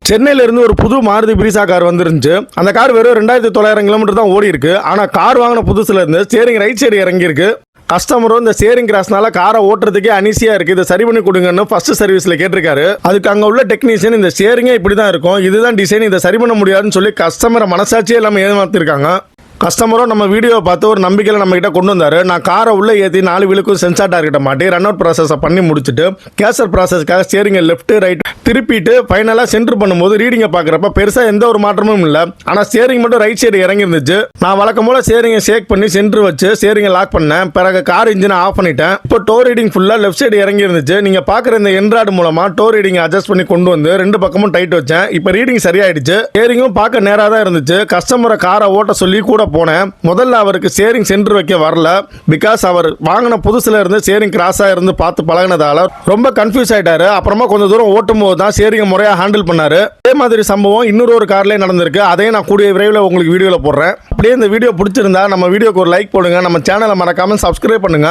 சென்னையில இருந்து ஒரு புது மாருதி பிரிசா கார் வந்துருந்துச்சு. அந்த கார் வெறும் 2900 கிலோமீட்டர் தான் ஓடி இருக்கு. ஆனா கார் வாங்கின புதுசுல இருந்து ஸ்டீரிங் ரைட் சைடு இறங்கி இருக்கு. கஸ்டமரும் இந்த ஸ்டீரிங் கிராஸ்னால காரை ஓட்டுறதுக்கே அனிசியா இருக்கு, இதை சரி பண்ணி கொடுங்கன்னு ஃபர்ஸ்ட் சர்வீஸ்ல கேட்டிருக்காரு. அதுக்கு அங்க உள்ள டெக்னீஷியன் இந்த ஸ்டீரிங்கே இப்படிதான் இருக்கும், இதுதான் டிசைன், இதை சரி பண்ண முடியாதுன்னு சொல்லி கஸ்டமரை மனசாட்சியே இல்லாம ஏமாத்திருக்காங்க. கஸ்டமரும் நம்ம வீடியோ பார்த்து ஒரு நம்பிக்கையில் நம்ம கிட்ட கொண்டு வந்தாரு. நான் காரை உள்ள ஏற்றி 4 வீலுக்கும் சென்சார் டார்கெட்டை மாட்டி ரன் அவுட் ப்ராசஸை பண்ணி முடிச்சுட்டு கேசர் ப்ராசஸ்க்காக ஸ்டீரிங்கை லெஃப்ட் ரைட் திருப்பிட்டு ஃபைனலாக சென்டர் பண்ணும்போது ரீடிங்கை பார்க்குறப்ப பெருசாக எந்த ஒரு மாற்றமும் இல்லை. ஆனால் ஸ்டீரிங் மட்டும் ரைட் சைடு இறங்கி இருந்துச்சு. நான் வழக்கம் போல ஸ்டீரிங்கை ஷேக் பண்ணி சென்டர் வச்சு ஸ்டீரிங்கை லாக் பண்ணேன். பிறகு கார் இன்ஜினை ஆஃப் பண்ணிட்டேன். இப்போ டோர் ரீடிங் ஃபுல்லாக லெஃப்ட் சைடு இறங்கி இருந்துச்சு. நீங்கள் பார்க்குற இந்த என்ட்ராய்டு மூலமாக டோர் ரீடிங் அட்ஜஸ்ட் பண்ணி கொண்டு வந்து 2 பக்கமும் டைட் வச்சேன். இப்போ ரீடிங் சரியாயிடுச்சு. ஸ்டீரிங்கும் பார்க்க நேராக தான் இருந்துச்சு. கஸ்டமரை காரை ஓட்ட சொல்லி கூட போனேன். முதல்ல அவருக்கு ஸ்டீரிங் சென்டர் வைக்க வரல. பிகாஸ் அவர் வாங்கின புதுசுல இருந்து ஸ்டீரிங் கிராஸா இருந்து பார்த்து பழகினதால ரொம்ப கன்ஃபியூஸ் ஆயிட்டாரு. அப்புறமா கொஞ்சம் தூரம் ஓட்டும் போது தான் ஸ்டீரிங் முறையா ஹேண்டில் பண்ணாரு. அதே மாதிரி சம்பவம் இன்னொரு கார்லயே நடந்திருக்கு. அதையும் நான் கூடிய விரைவில் உங்களுக்கு வீடியோல போடுறேன். அப்படியே இந்த வீடியோ பிடிச்சிருந்தா நம்ம வீடியோக்கு ஒரு லைக் போடுங்க. நம்ம சேனலை மறக்காம சப்ஸ்கிரைப் பண்ணுங்க.